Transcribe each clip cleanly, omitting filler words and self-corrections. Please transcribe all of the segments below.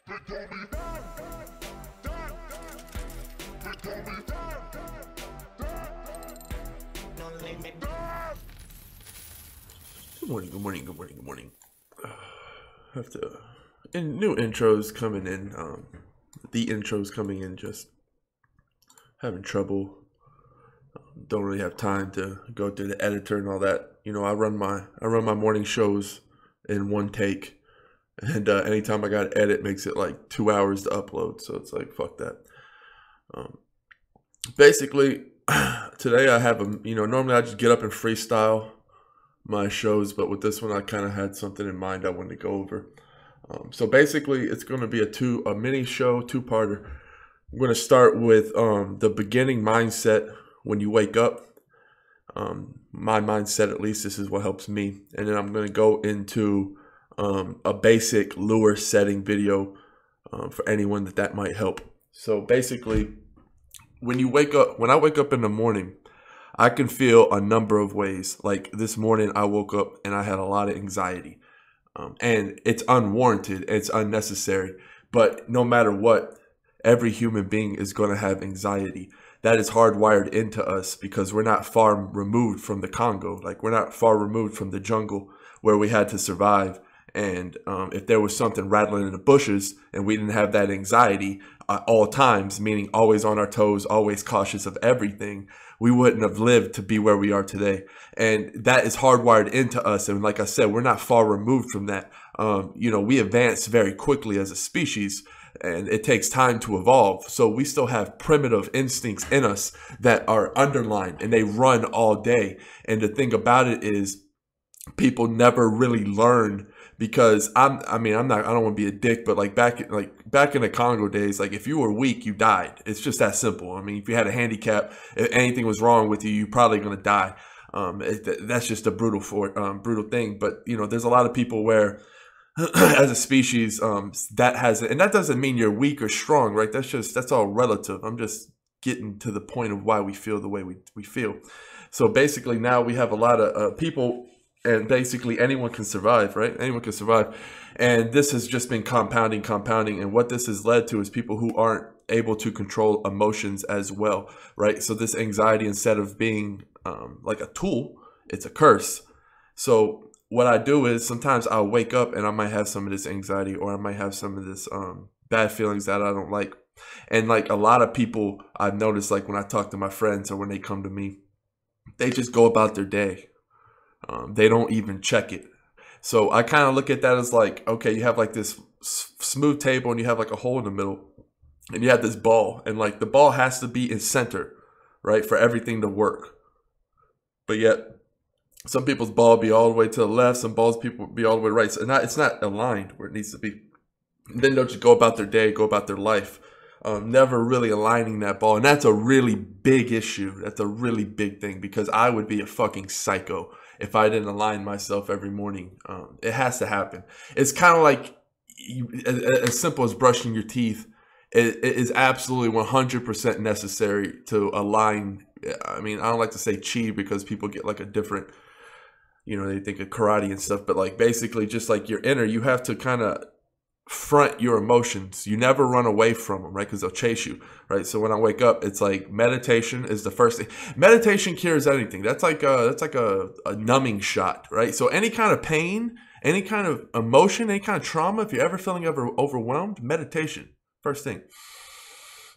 Good morning, good morning, good morning, good morning. Have to, and new intros coming in. The intros coming in, just having trouble. Don't really have time to go through the editor and all that. You know, I run my morning shows in one take. And anytime I got to edit, makes it like 2 hours to upload. So it's like, fuck that. Basically, today I have normally I just get up and freestyle my shows. But with this one, I kind of had something in mind I wanted to go over. So basically, it's going to be a mini show, two-parter. I'm going to start with the beginning mindset when you wake up. My mindset, at least, this is what helps me. And then I'm going to go into a basic lure setting video for anyone that might help. So basically, when I wake up in the morning, I can feel a number of ways. Like this morning, I woke up and I had a lot of anxiety, and it's unwarranted, it's unnecessary. But no matter what, every human being is going to have anxiety. That is hardwired into us because we're not far removed from the Congo. Like we're not far removed from the jungle where we had to survive. And if there was something rattling in the bushes and we didn't have that anxiety at all times, meaning always on our toes, always cautious of everything, we wouldn't have lived to be where we are today. And that is hardwired into us. And like I said, we're not far removed from that. We advance very quickly as a species, and it takes time to evolve. So we still have primitive instincts in us that are underlined and they run all day. And the thing about it is people never really learn. Because I don't want to be a dick, but back in the Congo days, like if you were weak, you died. It's just that simple. I mean, if you had a handicap, if anything was wrong with you, you're probably going to die. That's just a brutal thing. But there's a lot of people where, as a species, and that doesn't mean you're weak or strong, right? That's all relative. I'm just getting to the point of why we feel the way we feel. So basically, now we have a lot of people. And basically anyone can survive, right? Anyone can survive. And this has just been compounding. And what this has led to is people who aren't able to control emotions as well, right? So this anxiety, instead of being like a tool, it's a curse. So what I do is sometimes I'll wake up and I might have some of this anxiety, or I might have some of this bad feelings that I don't like. And like a lot of people I've noticed, like when I talk to my friends or when they come to me, they just go about their day. They don't even check it. So I kind of look at that as like, okay, you have like this smooth table and you have like a hole in the middle and you have this ball, and like the ball has to be in center, right, for everything to work. But yet some people's ball be all the way to the left, some balls people be all the way right. So it's not aligned where it needs to be. And then they'll just go about their day, go about their life, never really aligning that ball. And that's a really big issue. That's a really big thing, because I would be a fucking psycho if I didn't align myself every morning. It has to happen. It's kind of like as simple as brushing your teeth. It is absolutely 100% necessary to align. I mean, I don't like to say chi because people get like a different, they think of karate and stuff. But like basically just like your inner, you have to kind of front your emotions. You never run away from them, right? Because they'll chase you, right? So when I wake up, it's like meditation is the first thing. Meditation cures anything. That's like a numbing shot, right? So any kind of pain, any kind of emotion, any kind of trauma, if you're ever feeling overwhelmed, meditation, first thing.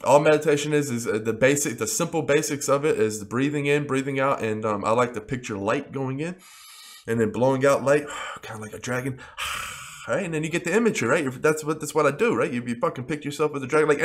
All meditation is the simple basics of it is the breathing in, breathing out, and I like to picture light going in and then blowing out light, kind of like a dragon. Right? And then you get the imagery, right? That's what I do, right? You fucking pick yourself as a dragon. Like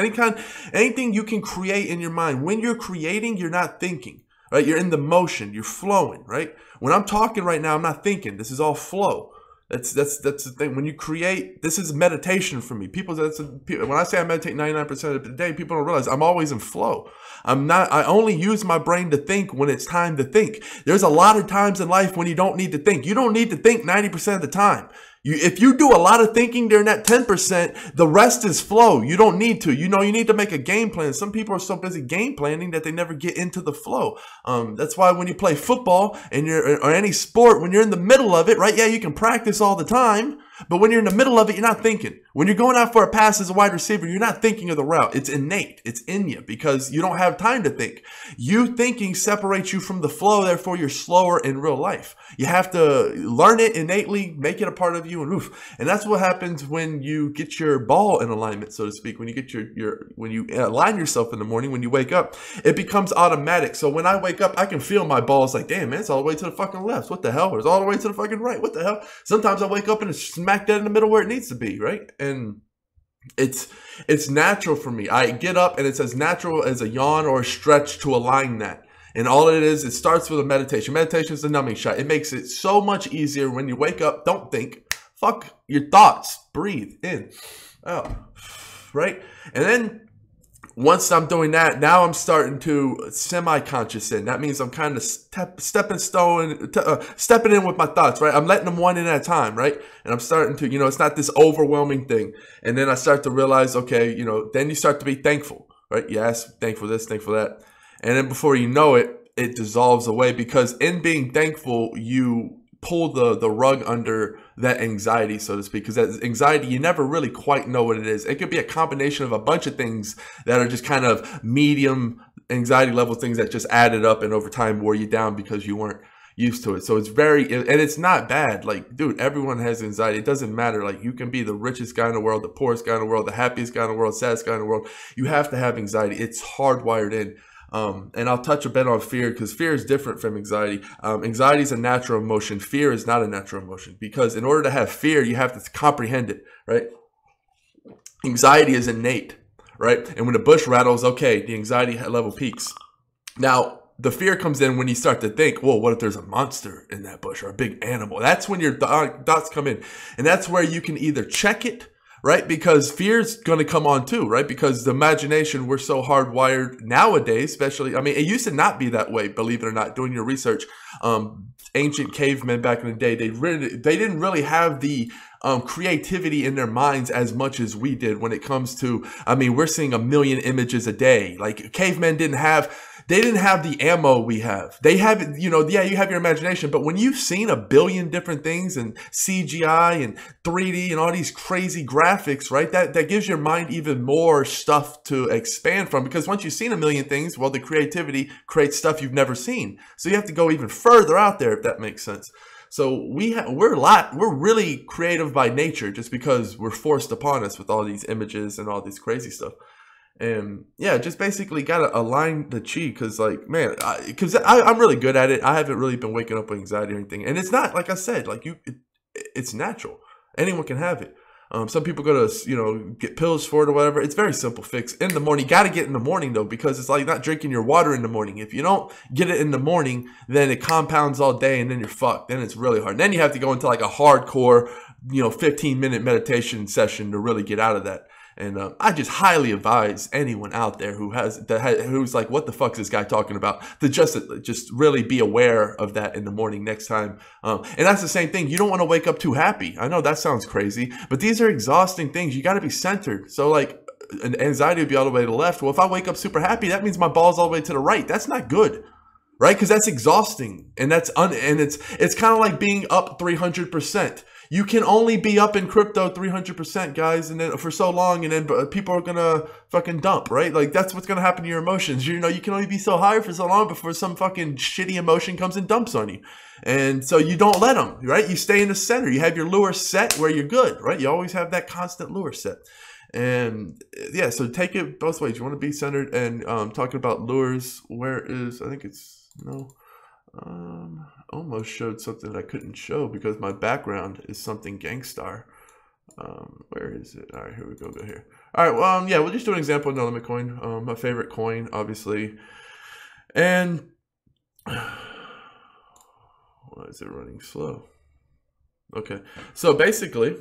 anything you can create in your mind. When you're creating, you're not thinking, right? You're in the motion, you're flowing, right? When I'm talking right now, I'm not thinking. This is all flow. That's the thing. When you create, this is meditation for me. When I say I meditate 99% of the day, people don't realize I'm always in flow. I only use my brain to think when it's time to think. There's a lot of times in life when you don't need to think. You don't need to think 90% of the time. If you do a lot of thinking during that 10%, the rest is flow. You don't need to. You need to make a game plan. Some people are so busy game planning that they never get into the flow. That's why when you play football or any sport, when you're in the middle of it, right? Yeah, you can practice all the time. But when you're in the middle of it, you're not thinking. When you're going out for a pass as a wide receiver, you're not thinking of the route. It's innate. It's in you because you don't have time to think. You thinking separates you from the flow. Therefore, you're slower in real life. You have to learn it innately, make it a part of you, and oof. And that's what happens when you get your ball in alignment, so to speak. When you get when you align yourself in the morning, when you wake up, it becomes automatic. So when I wake up, I can feel my balls like, damn, man, it's all the way to the fucking left. What the hell? Or it's all the way to the fucking right. What the hell? Sometimes I wake up and it's smack dead in the middle where it needs to be, right? And it's natural for me. I get up and it's as natural as a yawn or a stretch to align that. And all it is, it starts with a meditation. Meditation is a numbing shot. It makes it so much easier when you wake up. Don't think. Fuck your thoughts. Breathe in, out, right? And then once I'm doing that, now I'm starting to semi-conscious in. That means I'm kind of stepping in with my thoughts, right? I'm letting them one in at a time, right? And I'm starting to, it's not this overwhelming thing. And then I start to realize, okay, then you start to be thankful, right? Yes, thankful this, thankful that. And then before you know it, it dissolves away because in being thankful, you pull the rug under that anxiety, so to speak, because that anxiety, you never really quite know what it is. It could be a combination of a bunch of things that are just kind of medium anxiety level things that just added up and over time wore you down because you weren't used to it. So it's and it's not bad. Like, dude, everyone has anxiety. It doesn't matter. Like, you can be the richest guy in the world, the poorest guy in the world, the happiest guy in the world, saddest guy in the world. You have to have anxiety. It's hardwired in. And I'll touch a bit on fear because fear is different from anxiety. Anxiety is a natural emotion. Fear is not a natural emotion because in order to have fear, you have to comprehend it, right? Anxiety is innate, right? And when the bush rattles, okay, the anxiety level peaks. Now, the fear comes in when you start to think, well, what if there's a monster in that bush or a big animal? That's when your thoughts come in. And that's where you can either check it, right? Because fear's going to come on too, right? Because the imagination, we're so hardwired nowadays, especially, I mean, it used to not be that way, believe it or not, doing your research. Ancient cavemen back in the day, they didn't really have the creativity in their minds as much as we did when it comes to, I mean, we're seeing 1 million images a day. Like, cavemen didn't have the ammo we have. They have, yeah, you have your imagination, but when you've seen 1 billion different things and CGI and 3D and all these crazy graphics, right? That gives your mind even more stuff to expand from, because once you've seen 1 million things, well, the creativity creates stuff you've never seen. So you have to go even further out there, if that makes sense. So we're really creative by nature just because we're forced upon us with all these images and all this crazy stuff. And yeah, just basically got to align the chi because, like, man, because I'm really good at it. I haven't really been waking up with anxiety or anything. And it's not, like I said, like it's natural. Anyone can have it. Some people go to, get pills for it or whatever. It's very simple fix in the morning. You got to get in the morning, though, because it's like not drinking your water in the morning. If you don't get it in the morning, then it compounds all day and then you're fucked. Then it's really hard. And then you have to go into like a hardcore, 15-minute meditation session to really get out of that. And I just highly advise anyone out there who's like, what the fuck is this guy talking about, to just really be aware of that in the morning next time. And that's the same thing. You don't want to wake up too happy. I know that sounds crazy, but these are exhausting things. You got to be centered. So like anxiety would be all the way to the left. Well, if I wake up super happy, that means my ball's all the way to the right. That's not good. Right? Because that's exhausting. And it's kind of like being up 300%. You can only be up in crypto 300%, guys, and then for so long, and then people are gonna fucking dump, right? Like, that's what's gonna happen to your emotions. You can only be so high for so long before some fucking shitty emotion comes and dumps on you. And so you don't let them, right? You stay in the center. You have your lure set where you're good, right? You always have that constant lure set. And yeah, so take it both ways. You want to be centered. And talking about lures, almost showed something that I couldn't show because my background is something gangstar. Where is it? All right, here we go. Go here. All right. Well, yeah, we'll just do an example of no limit coin. My favorite coin, obviously. And why is it running slow? Okay. So basically,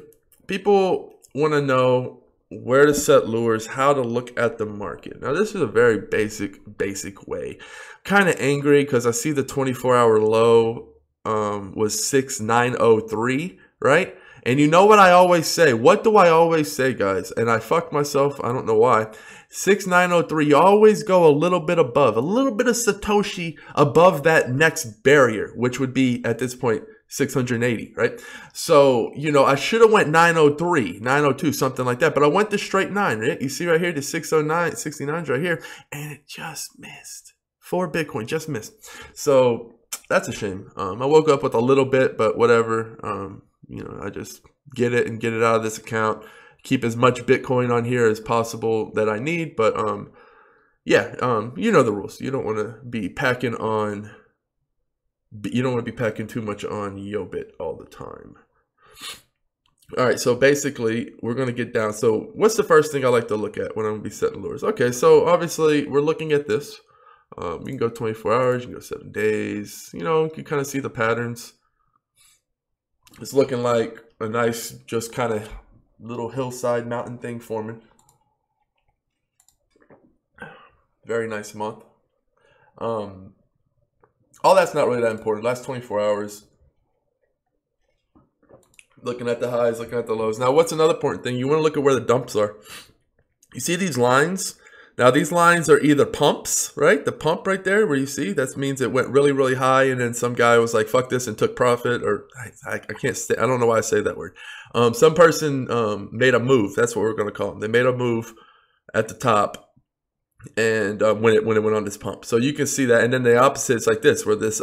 people want to know where to set lures, how to look at the market. Now, this is a very basic way. Kind of angry because I see the 24-hour low was 6903, right? And you know what I always say? What do I always say, guys? And I fucked myself. I don't know why. 6903, you always go a little bit above, a little bit of Satoshi above that next barrier, which would be at this point 680, right? So, you know, I should have went 903, 902, something like that. But I went the straight 9, right? You see right here, the 609, 69 right here. And it just missed. 4 Bitcoin, just missed. So that's a shame. I woke up with a little bit, but whatever. You know, I just get it and get it out of this account. Keep as much Bitcoin on here as possible that I need. But yeah, you know the rules. You don't want to be packing on... You don't want to be packing too much on YoBit all the time. All right, so basically, we're going to get down. So what's the first thing I like to look at when I'm going to be setting lures? Okay, so obviously, we're looking at this. You can go 24 hours, you can go 7 days. You know, you can kind of see the patterns. It's looking like a nice, just kind of little hillside mountain thing forming. Very nice month. All that's not really that important. Last 24 hours. Looking at the highs, looking at the lows. Now, what's another important thing? You want to look at where the dumps are. You see these lines? Now, these lines are either pumps, right? The pump right there where you see, that means it went really, really high, and then some guy was like, fuck this, and took profit, or I can't say, I don't know why I say that word. Some person made a move. That's what we're going to call them. They made a move at the top. And when it went on this pump, so you can see that. And then the opposite is like this, where this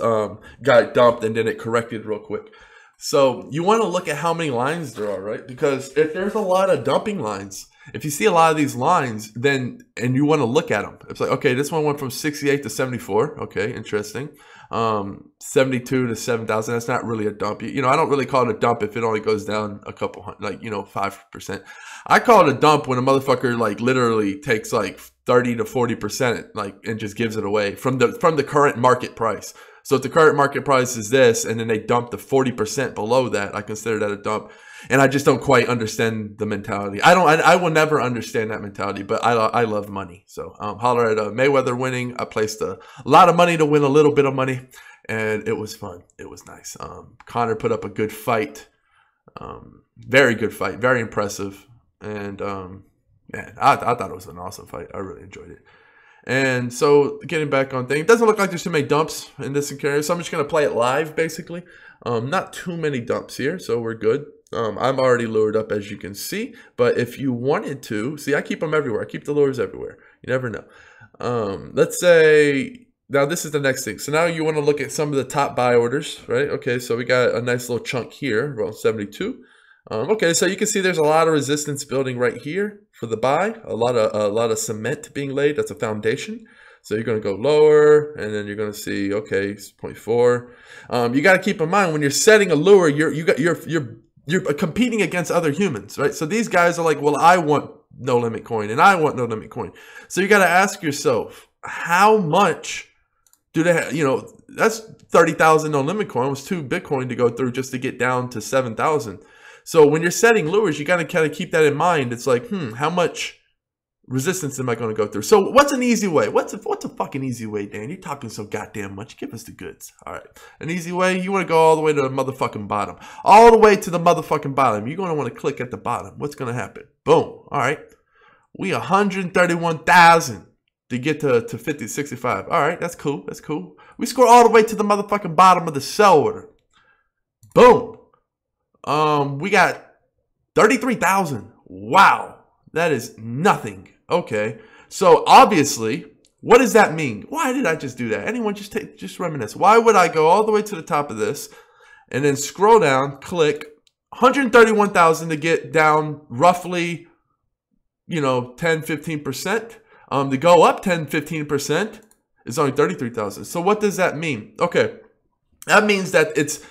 guy dumped and then it corrected real quick. So you want to look at how many lines there are, right? Because if there's a lot of dumping lines, if you see a lot of these lines, then and you want to look at them, it's like, okay, this one went from 68 to 74. Okay, interesting. 72 to 7,000. That's not really a dump. You know, I don't really call it a dump if it only goes down a couple hundred, like, you know, 5%. I call it a dump when a motherfucker like literally takes like 30 to 40%, like, and just gives it away from the current market price. So if the current market price is this, and then they dump the 40% below that, I consider that a dump. And I just don't quite understand the mentality. I will never understand that mentality, but I love money. So holler at Mayweather winning. I placed a lot of money to win a little bit of money, and it was fun. It was nice. Connor put up a good fight. Very good fight. Very impressive. And man, I thought it was an awesome fight. I really enjoyed it. And so getting back on thing, it doesn't look like there's too many dumps in this scenario, so I'm just going to play it live basically. Not too many dumps here, so we're good. I'm already lured up, as you can see, but if you wanted to, see, I keep them everywhere. I keep the lures everywhere. You never know. Let's say, now this is the next thing. So now you want to look at some of the top buy orders, right? Okay, so we got a nice little chunk here, around 72. Okay, so you can see there's a lot of resistance building right here for the buy. A lot of cement being laid. That's a foundation. So you're going to go lower, and then you're going to see, okay, 0.4. You got to keep in mind when you're setting a lure, you're competing against other humans, right? So these guys are like, well, I want no limit coin, and I want no limit coin. So you got to ask yourself, how much do they have? You know, that's 30,000 no limit coin. It was 2 Bitcoin to go through just to get down to 7,000. So when you're setting lures, you got to kind of keep that in mind. It's like, how much resistance am I going to go through? So what's an easy way? What's a fucking easy way, Dan? You're talking so goddamn much. Give us the goods. All right. An easy way, you want to go all the way to the motherfucking bottom. All the way to the motherfucking bottom. You're going to want to click at the bottom. What's going to happen? Boom. All right. We 131,000 to get to 50, 65. All right. That's cool. That's cool. We score all the way to the motherfucking bottom of the sell order. Boom. We got 33,000. Wow. That is nothing. Okay. So obviously, what does that mean? Why did I just do that? Anyone just reminisce. Why would I go all the way to the top of this and then scroll down, click 131,000 to get down roughly, you know, 10, 15%. To go up 10, 15% is only 33,000. So what does that mean? Okay. That means that it's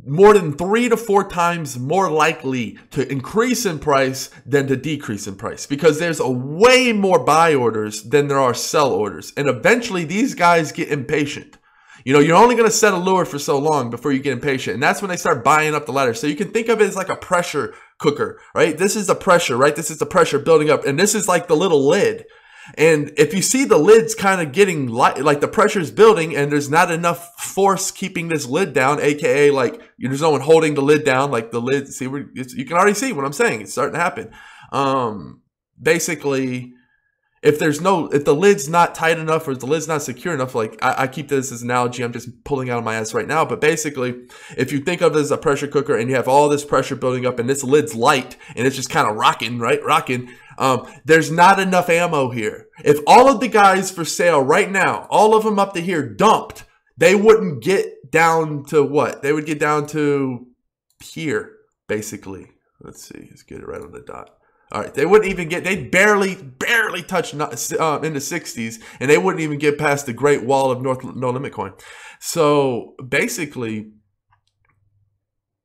more than 3 to 4 times more likely to increase in price than to decrease in price, because there's a way more buy orders than there are sell orders. And eventually these guys get impatient. You know, you're only going to set a lure for so long before you get impatient. And that's when they start buying up the ladder. So you can think of it as like a pressure cooker, right? This is the pressure, right? This is the pressure building up. And this is like the little lid. And if you see the lid's kind of getting light, like the pressure's building and there's not enough force keeping this lid down, aka like there's no one holding the lid down, like the lid, see, you can already see what I'm saying. It's starting to happen. Basically, if the lid's not tight enough or the lid's not secure enough, like I keep this as an analogy, I'm just pulling out of my ass right now, but basically, if you think of it as a pressure cooker and you have all this pressure building up and this lid's light and it's just kind of rocking, right? Rocking. There's not enough ammo here. If all of the guys for sale right now, all of them up to here dumped, they wouldn't get down to what? They would get down to here, basically. Let's see. Let's get it right on the dot. All right. They wouldn't even get, they'd barely touch in the 60s, and they wouldn't even get past the Great Wall of No Limit Coin. So basically,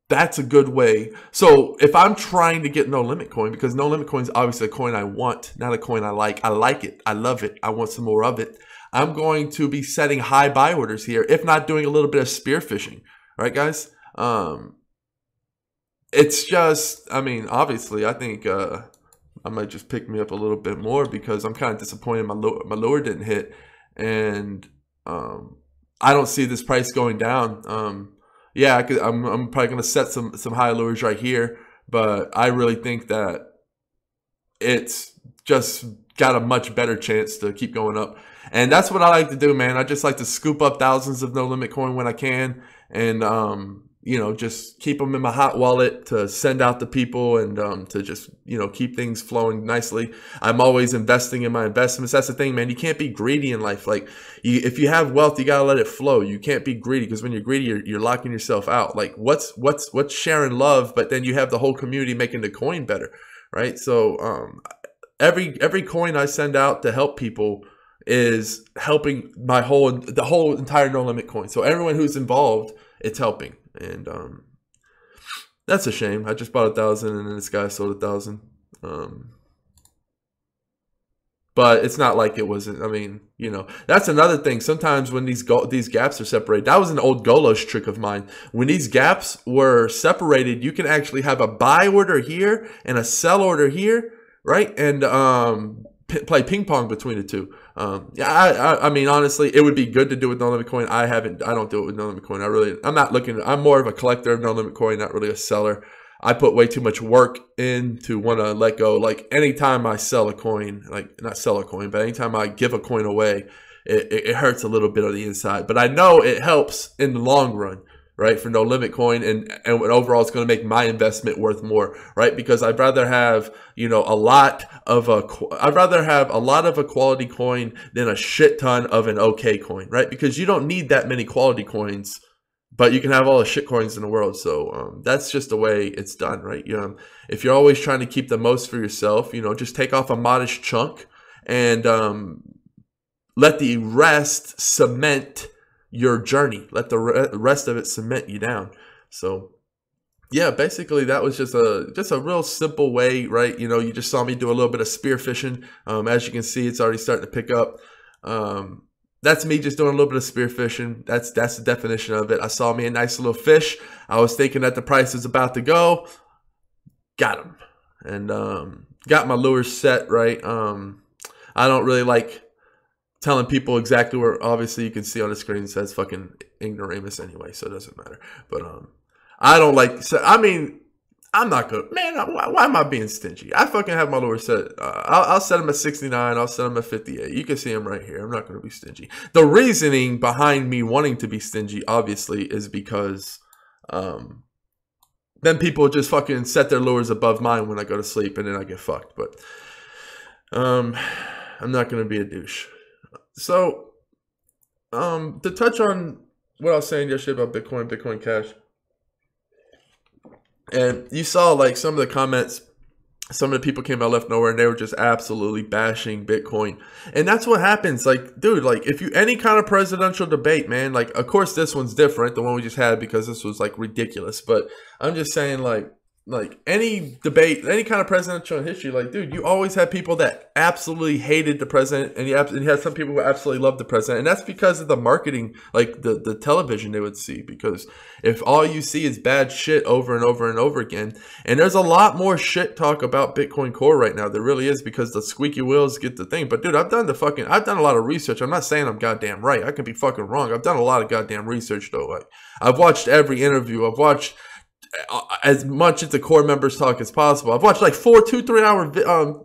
that's a good way. So if I'm trying to get No Limit Coin, because No Limit Coin is obviously a coin I want, not a coin I like. I like it. I love it. I want some more of it. I'm going to be setting high buy orders here, if not doing a little bit of spear fishing. All right, guys? It's just, I mean, obviously, I think I might just pick me up a little bit more because I'm kind of disappointed my lure didn't hit. And I don't see this price going down. Yeah, I'm probably going to set some high lures right here, but I really think that it's just got a much better chance to keep going up. And that's what I like to do, man. I just like to scoop up thousands of No Limit Coin when I can, and you know, just keep them in my hot wallet to send out to people, and to just, you know, keep things flowing nicely. I'm always investing in my investments. That's the thing, man. You can't be greedy in life. Like, if you have wealth, you gotta let it flow. You can't be greedy, because when you're greedy, you're locking yourself out. Like, what's sharing love, but then you have the whole community making the coin better, right? So every coin I send out to help people is helping the whole entire No Limit Coin. So everyone who's involved, it's helping. And that's a shame. I just bought 1,000 and then this guy sold 1,000. But it's not like it wasn't. I mean, you know, that's another thing. Sometimes when these gaps are separated, that was an old Golos trick of mine. When these gaps were separated, you can actually have a buy order here and a sell order here, right? And play ping pong between the two. Yeah, I mean, honestly, it would be good to do with No Limit Coin. I don't do it with No Limit Coin. I'm more of a collector of No Limit Coin, not really a seller. I put way too much work in to want to let go. Like, anytime I sell a coin, like, not sell a coin, but anytime I give a coin away, it hurts a little bit on the inside. But I know it helps in the long run, right, for No Limit Coin, and overall it's going to make my investment worth more, right? Because I'd rather have, you know, a lot of a quality coin than a shit ton of an okay coin, right? Because you don't need that many quality coins, but you can have all the shit coins in the world. So that's just the way it's done, right? You know, if you're always trying to keep the most for yourself, you know, just take off a modest chunk and let the rest cement your journey. Let the rest of it cement you down. So yeah, basically that was just a real simple way, right? You know, you just saw me do a little bit of spear fishing. As you can see, it's already starting to pick up. That's me just doing a little bit of spear fishing. That's the definition of it. I saw me a nice little fish. I was thinking that the price was about to go. Got him. And got my lures set, right? I don't really like telling people exactly where. Obviously you can see on the screen it says fucking ignoramus anyway, so it doesn't matter. But I don't like, so I mean, I'm not good, man. Why am I being stingy? I fucking have my lure set. I'll set them at 69. I'll set them at 58. You can see them right here. I'm not going to be stingy. The reasoning behind me wanting to be stingy, obviously, is because then people just fucking set their lures above mine when I go to sleep, and then I get fucked. But I'm not going to be a douche. So, to touch on what I was saying yesterday about Bitcoin Cash, and you saw like some of the comments, some of the people came out left nowhere and they were just absolutely bashing Bitcoin. And that's what happens. Like, dude, like if you, any kind of presidential debate, man, like of course this one's different, the one we just had, because this was like ridiculous. But I'm just saying, like any debate, any kind of presidential history, like, dude, you always had people that absolutely hated the president, and you had some people who absolutely loved the president. And that's because of the marketing, like the television they would see. Because if all you see is bad shit over and over and over again, and there's a lot more shit talk about Bitcoin Core right now, there really is, because the squeaky wheels get the thing. But dude, I've done a lot of research. I'm not saying I'm goddamn right. I could be fucking wrong. I've done a lot of goddamn research though. Like, I've watched every interview. I've watched as much of the core members talk as possible. I've watched like 2-3 hour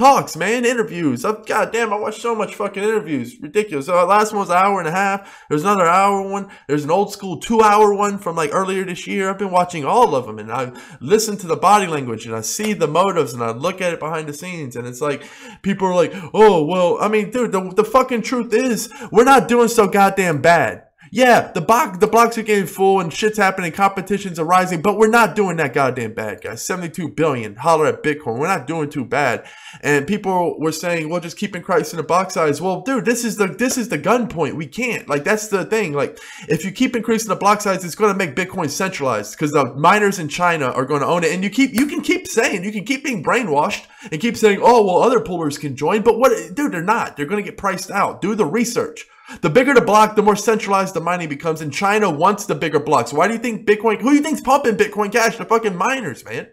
talks, man, interviews. God damn, I watched so much fucking interviews. Ridiculous. So the last one was an hour and a half. There's another hour one. There's an old school 2-hour one from like earlier this year. I've been watching all of them, and I've listened to the body language, and I see the motives, and I look at it behind the scenes, and it's like, people are like, oh, well, I mean, dude, the fucking truth is, we're not doing so goddamn bad. Yeah, the blocks are getting full and shit's happening, competition's arising, but we're not doing that goddamn bad, guys. 72 billion, holler at Bitcoin. We're not doing too bad. And people were saying, well, just keeping Christ in the block size. Well, dude, this is the gun point. We can't. Like, that's the thing. Like, if you keep increasing the block size, it's going to make Bitcoin centralized because the miners in China are going to own it. And you can keep being brainwashed and keep saying, oh, well, other poolers can join. But what, dude, they're not. They're going to get priced out. Do the research. The bigger the block, the more centralized the mining becomes. And China wants the bigger blocks. Why do you think Bitcoin, who do you think's pumping Bitcoin Cash? The fucking miners, man.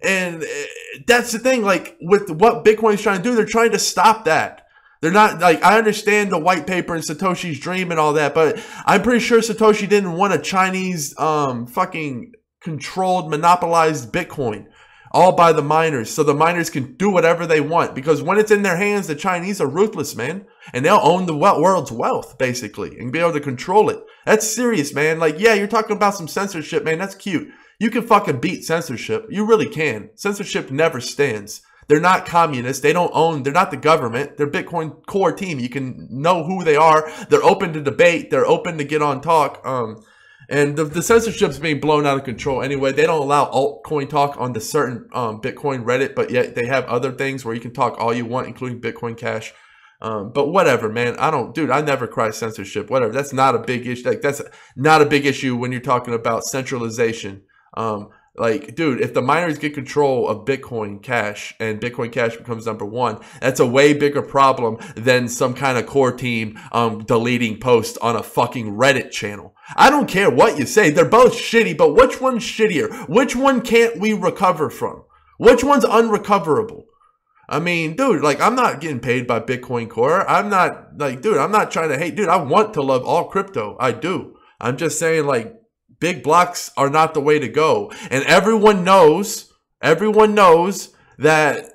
And that's the thing, like, with what Bitcoin's trying to do, they're trying to stop that. They're not, like, I understand the white paper and Satoshi's dream and all that, but I'm pretty sure Satoshi didn't want a Chinese, fucking controlled, monopolized Bitcoin. All by the miners, so the miners can do whatever they want. Because when it's in their hands, the Chinese are ruthless, man. And they'll own the world's wealth, basically, and be able to control it. That's serious, man. Like, yeah, you're talking about some censorship, man. That's cute. You can fucking beat censorship. You really can. Censorship never stands. They're not communists. They don't own, they're not the government. They're Bitcoin core team. You can know who they are. They're open to debate. They're open to get on talk. And the censorship's being blown out of control anyway. They don't allow altcoin talk on the certain Bitcoin Reddit, but yet they have other things where you can talk all you want, including Bitcoin Cash. But whatever, man. I never cry censorship. Whatever. That's not a big issue. Like, that's not a big issue when you're talking about centralization. Like, dude, if the miners get control of Bitcoin Cash and Bitcoin Cash becomes #1, that's a way bigger problem than some kind of core team deleting posts on a fucking Reddit channel. I don't care what you say. They're both shitty, but which one's shittier? Which one can't we recover from? Which one's unrecoverable? I mean, dude, like, I'm not getting paid by Bitcoin Core. I'm not, like, dude, I'm not trying to hate. Dude, I want to love all crypto. I do. I'm just saying, like, big blocks are not the way to go. And everyone knows that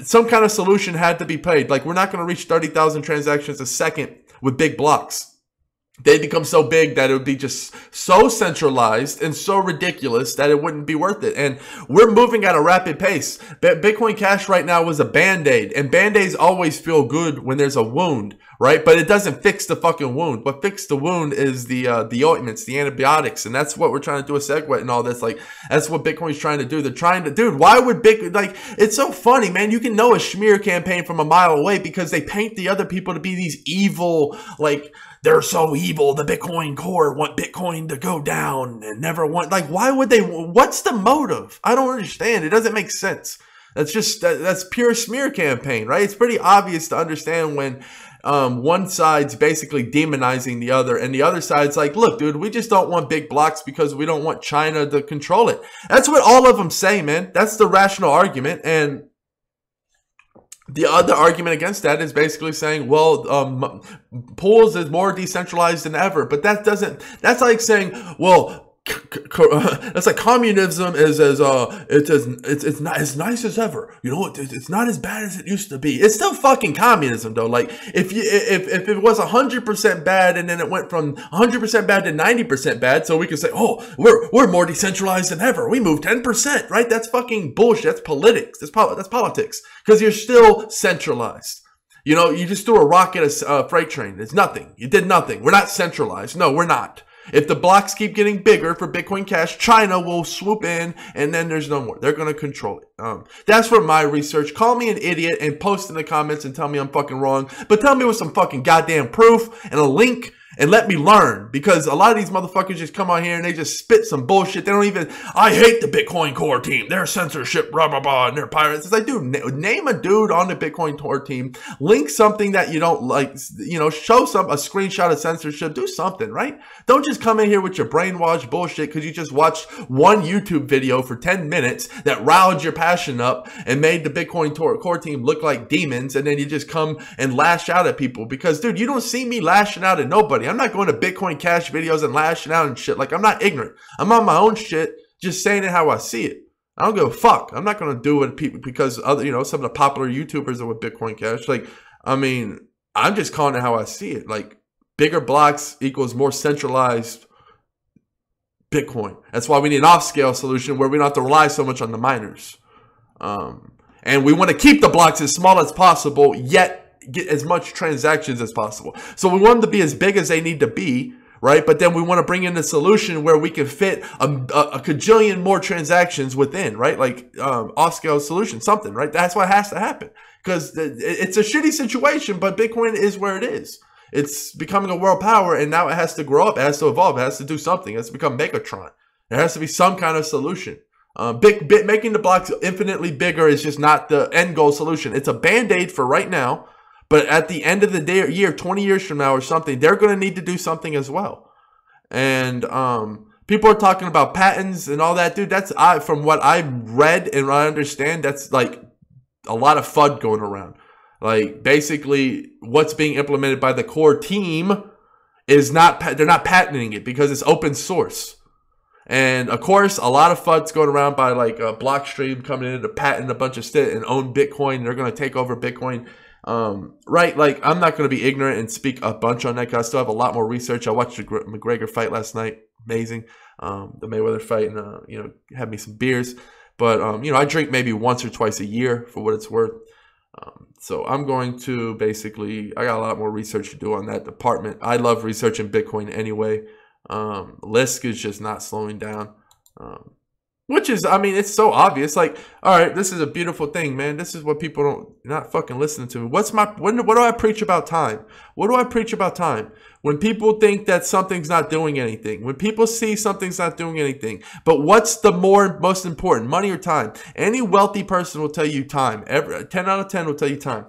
some kind of solution had to be played. Like, we're not going to reach 30,000 transactions a second with big blocks. They become so big that it would be just so centralized and so ridiculous that it wouldn't be worth it. And we're moving at a rapid pace. Bitcoin Cash right now was a Band-Aid. And Band-Aids always feel good when there's a wound, right? But it doesn't fix the fucking wound. What fixes the wound is the ointments, the antibiotics. And that's what we're trying to do with SegWit and all this. Like, that's what Bitcoin's trying to do. They're trying to, dude, why would Bitcoin, like, it's so funny, man. You can know a smear campaign from a mile away because they paint the other people to be these evil, like, they're so evil. The Bitcoin core want Bitcoin to go down and never want, like, why would they, what's the motive? I don't understand. It doesn't make sense. That's just, that's pure smear campaign, right? It's pretty obvious to understand when one side's basically demonizing the other and the other side's like, look, dude, we just don't want big blocks because we don't want China to control it. That's what all of them say, man. That's the rational argument. And the other argument against that is basically saying, well, pools is more decentralized than ever. But that doesn't, that's like saying, well, that's like communism is it's not as nice as ever. You know, it's not as bad as it used to be. It's still fucking communism though. Like, if it was 100% bad and then it went from 100% bad to 90% bad, so we can say, oh, we're more decentralized than ever. We moved 10%, right? That's fucking bullshit. That's politics. That's politics because you're still centralized. You know, you just threw a rock at a freight train. It's nothing. You did nothing. We're not centralized. No, we're not. If the blocks keep getting bigger for Bitcoin Cash, China will swoop in and then there's no more. They're going to control it. That's for my research. Call me an idiot and post in the comments and tell me I'm fucking wrong. But tell me with some fucking goddamn proof and a link and let me learn. Because a lot of these motherfuckers just come on here and they just spit some bullshit. They don't even, I hate the Bitcoin core team. They're censorship, blah, blah, blah, and they're pirates. It's like, dude, name a dude on the Bitcoin core team. Link something that you don't like, you know, show a screenshot of censorship. Do something, right? Don't just come in here with your brainwashed bullshit because you just watched one YouTube video for 10 minutes that riled your passion up and made the Bitcoin core team look like demons. And then you just come and lash out at people because, dude, you don't see me lashing out at nobody. I'm not going to Bitcoin Cash videos and lashing out and shit. Like, I'm not ignorant. I'm on my own shit, just saying it how I see it. I don't give a fuck. I'm not going to do what people, because other, you know, some of the popular YouTubers are with Bitcoin Cash. Like, I mean, I'm just calling it how I see it. Like, bigger blocks equals more centralized Bitcoin. That's why we need an off-scale solution where we don't have to rely so much on the miners. And we want to keep the blocks as small as possible, yet get as much transactions as possible. So we want them to be as big as they need to be, right? But then we want to bring in a solution where we can fit a cajillion more transactions within, right? Like off-scale solution, something, right? That's what has to happen, because it's a shitty situation, but Bitcoin is where it is. It's becoming a world power, and now it has to grow up. It has to evolve. It has to do something. It has to become Megatron. There has to be some kind of solution. Making the blocks infinitely bigger is just not the end goal solution. It's a band-aid for right now. But at the end of the day, or year, 20 years from now or something, they're going to need to do something as well. And people are talking about patents and all that. Dude, that's, from what I've read and what I understand, that's like a lot of FUD going around. Like, basically, what's being implemented by the core team is not, they're not patenting it because it's open source. And, of course, a lot of FUD's going around by, like, Blockstream coming in to patent a bunch of shit and own Bitcoin. They're going to take over Bitcoin. Right, like, I'm not going to be ignorant and speak a bunch on that because I still have a lot more research. I watched the McGregor fight last night. Amazing. The Mayweather fight, and, you know, had me some beers. But, you know, I drink maybe once or twice a year for what it's worth. So I'm going to basically, I got a lot more research to do on that department. I love researching Bitcoin anyway. Lisk is just not slowing down. Which is, I mean, it's so obvious. Like, all right, this is a beautiful thing, man. This is what people don't, not fucking listening to me. What do I preach about time? What do I preach about time? When people think that something's not doing anything, when people see something's not doing anything, but what's the most important, money or time? Any wealthy person will tell you time. 10 out of 10 will tell you time,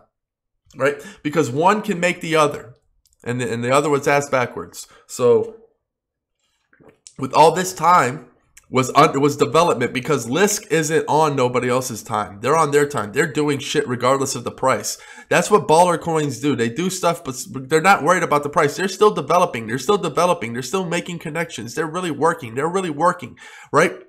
right? Because one can make the other, and the other was asked backwards. So with all this time, was development, because Lisk isn't on nobody else's time. They're on their time. They're doing shit regardless of the price. That's what baller coins do. They do stuff, but they're not worried about the price. They're still developing. They're still developing. They're still making connections. They're really working. They're really working, right?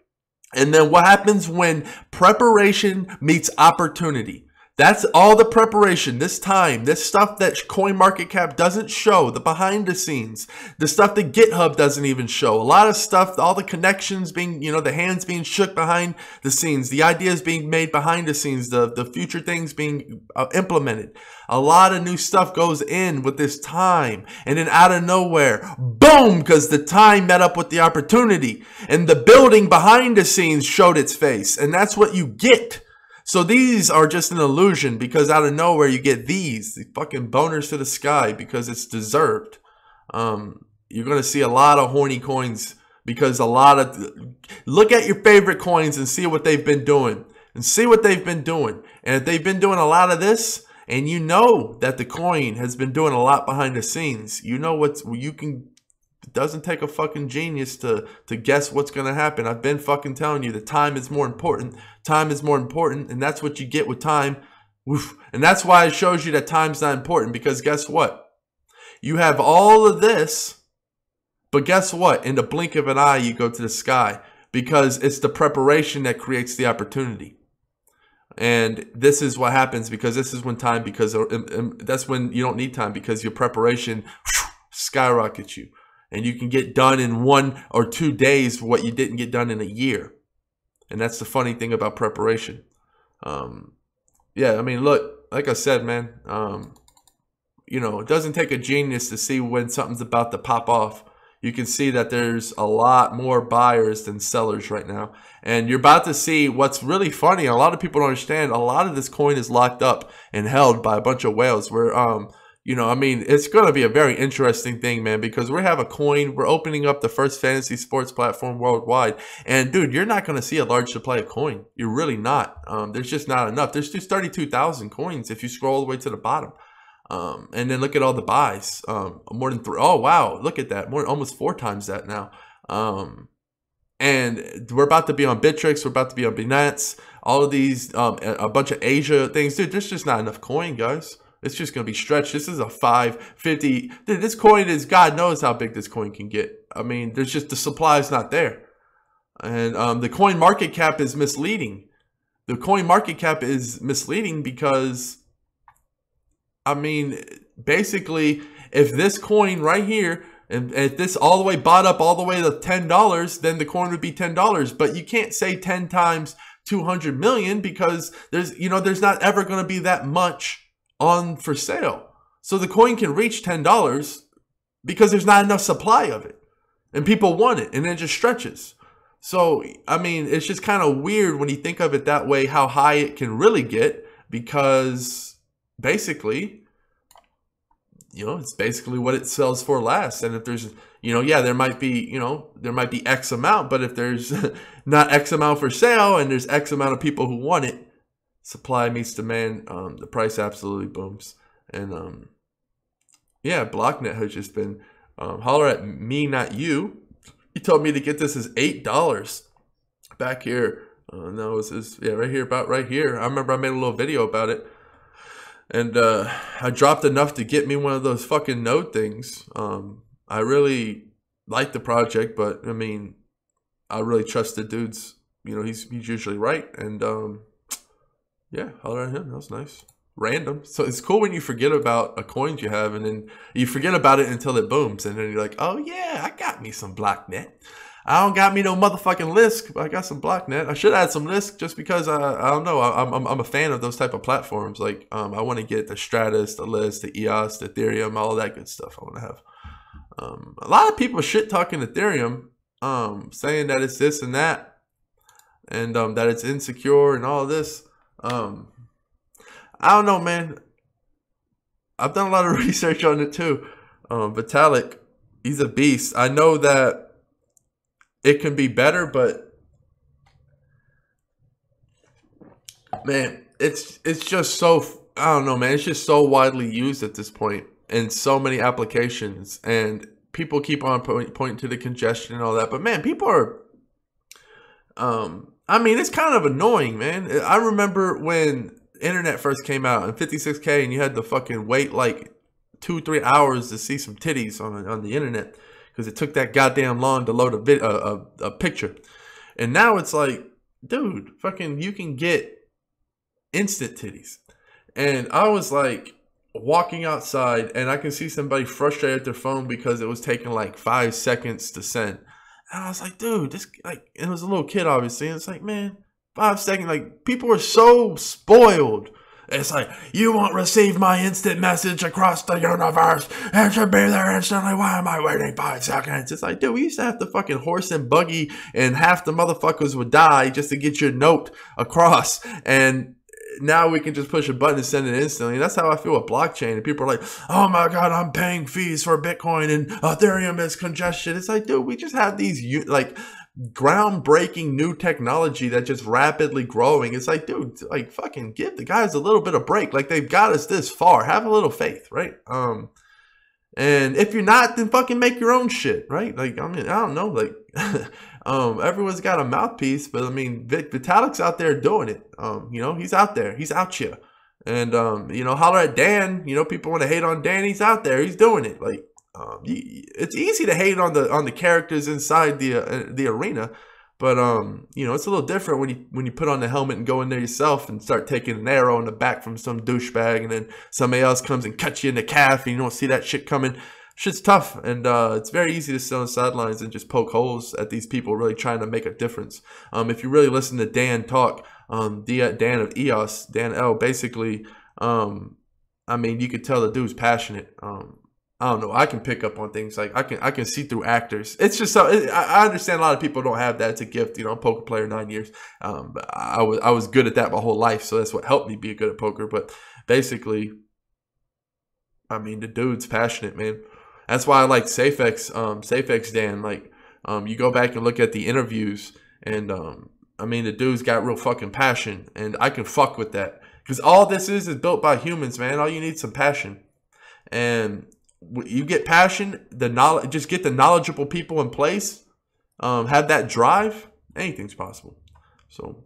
And then what happens when preparation meets opportunity? That's all the preparation, this time, this stuff that CoinMarketCap doesn't show, the behind the scenes, the stuff that GitHub doesn't even show. A lot of stuff, all the connections being, you know, the hands being shook behind the scenes, the ideas being made behind the scenes, the future things being implemented. A lot of new stuff goes in with this time, and then out of nowhere, boom, because the time met up with the opportunity, and the building behind the scenes showed its face, and that's what you get. So these are just an illusion, because out of nowhere you get the fucking boners to the sky because it's deserved. You're going to see a lot of horny coins, because look at your favorite coins and see what they've been doing. And see what they've been doing. And if they've been doing a lot of this, and you know that the coin has been doing a lot behind the scenes, you know it doesn't take a fucking genius to guess what's going to happen. I've been fucking telling you that time is more important. Time is more important, and that's what you get with time. Oof. And that's why it shows you that time's not important, because guess what? You have all of this, but guess what? In the blink of an eye, you go to the sky, because it's the preparation that creates the opportunity. And this is what happens, because this is when time, because that's when you don't need time, because your preparation skyrockets you. And you can get done in 1 or 2 days what you didn't get done in a year. And that's the funny thing about preparation. Yeah, I mean, look, like I said, man, you know, it doesn't take a genius to see when something's about to pop off. You can see that there's a lot more buyers than sellers right now. And you're about to see what's really funny. A lot of people don't understand. A lot of this coin is locked up and held by a bunch of whales where, you know, I mean, it's going to be a very interesting thing, man, because we have a coin. We're opening up the first fantasy sports platform worldwide. And, dude, you're not going to see a large supply of coin. You're really not. There's just not enough. There's just 32,000 coins if you scroll all the way to the bottom. And then look at all the buys. More than 3. Oh, wow. Look at that. Almost 4 times that now. And we're about to be on Bittrex. We're about to be on Binance. All of these, a bunch of Asia things. Dude, there's just not enough coin, guys. It's just going to be stretched. This is a 550. Dude, this coin is, God knows how big this coin can get. I mean, there's just, the supply is not there. And the coin market cap is misleading. The coin market cap is misleading because, I mean, basically, if this coin right here, and if this all the way bought up all the way to $10, then the coin would be $10. But you can't say 10 times 200 million because there's not ever going to be that much on for sale. So the coin can reach $10 because there's not enough supply of it. And people want it, and it just stretches. So, I mean, it's just kind of weird when you think of it that way, how high it can really get, because basically, it's basically what it sells for last. And if there's, yeah, there might be X amount, but if there's not X amount for sale and there's X amount of people who want it, supply meets demand, the price absolutely booms. And, yeah, Blocknet has just been, holler at me, not you. He told me to get this as $8 back here. No, it was right here, about right here. I remember I made a little video about it. And I dropped enough to get me one of those fucking node things. I really like the project, but I mean, I really trust the dude's, he's usually right. And yeah, holler at him. That was nice. Random. So it's cool when you forget about a coin you have, and then you forget about it until it booms, and then you're like, oh yeah, I got me some Blocknet. I don't got me no motherfucking Lisk, but I got some Blocknet. I should add some Lisk just because I don't know. I'm a fan of those type of platforms. Like I want to get the Stratus, the Lisk, the EOS, the Ethereum, all that good stuff. I want to have. A lot of people shit talking Ethereum, saying that it's this and that, and that it's insecure and all this. I don't know, man. I've done a lot of research on it too. Vitalik, he's a beast. I know that it can be better, but man, it's just so, I don't know, man. It's just so widely used at this point in so many applications, and people keep on pointing to the congestion and all that. But man, people are, I mean, it's kind of annoying, man. I remember when internet first came out and 56K, and you had to fucking wait like 2-3 hours to see some titties on the internet because it took that goddamn long to load a picture. And now it's like, dude, fucking, you can get instant titties. And I was like walking outside, and I can see somebody frustrated at their phone because it was taking like 5 seconds to send. And I was like, dude, this, like, it was a little kid, obviously. And it's like, man, 5 seconds, like, people are so spoiled. It's like, you won't receive my instant message across the universe. It should be there instantly. Why am I waiting 5 seconds? It's like, dude, we used to have to fucking horse and buggy, and half the motherfuckers would die just to get your note across. And now we can just push a button and send it instantly. And that's how I feel with blockchain. And people are like, oh my God, I'm paying fees for Bitcoin and Ethereum is congestion. It's like, dude, we just have these like groundbreaking new technology that's just rapidly growing. It's like, dude, like, fucking give the guys a little bit of break. Like, they've got us this far. Have a little faith, right? And if you're not, then fucking make your own shit, right? Like, I mean, I don't know, like, everyone's got a mouthpiece, but I mean, Vitalik's out there doing it. He's out there, he's out here, and holler at Dan. People want to hate on Dan. He's out there, he's doing it. Like, it's easy to hate on the characters inside the arena, but it's a little different when you put on the helmet and go in there yourself and start taking an arrow in the back from some douchebag, and then somebody else comes and cuts you in the calf, and you don't see that shit coming. Shit's tough, and it's very easy to sit on the sidelines and just poke holes at these people really trying to make a difference. If you really listen to Dan talk, Dan of EOS, Dan L, basically, I mean, you could tell the dude's passionate. I don't know. I can pick up on things. Like, I can see through actors. It's just so, I understand a lot of people don't have that. It's a gift. I'm a poker player 9 years. But I was good at that my whole life, so that's what helped me be good at poker. But basically, I mean, the dude's passionate, man. That's why I like SafeX Dan. Like, you go back and look at the interviews, and I mean, the dude's got real fucking passion, and I can fuck with that, because all this is built by humans, man. All you need is some passion, and you get passion, just get the knowledgeable people in place, have that drive, anything's possible. So,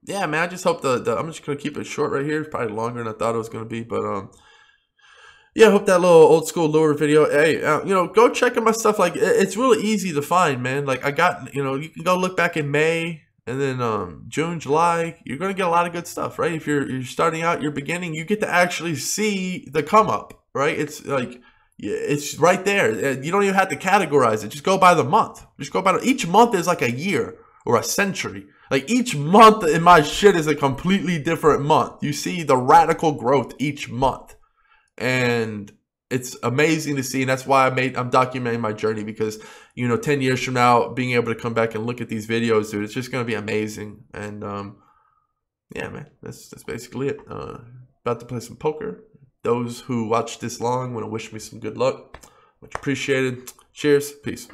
yeah, man, I just hope I'm just going to keep it short right here. It's probably longer than I thought it was going to be, but, yeah, I hope that little old school lure video. Hey, go check out my stuff. Like, it's really easy to find, man. Like, I got, you can go look back in May and then June, July. You're gonna get a lot of good stuff, right? If you're starting out, you're beginning, you get to actually see the come up, right? It's like, yeah, it's right there. You don't even have to categorize it. Just go by the month. Just go by each month is like a year or a century. Like, each month in my shit is a completely different month. You see the radical growth each month. And it's amazing to see, and that's why I'm documenting my journey, because 10 years from now, being able to come back and look at these videos, dude, it's just gonna be amazing. And yeah, man, that's basically it. About to play some poker. Those who watched this long want to wish me some good luck. Much appreciated. Cheers. Peace.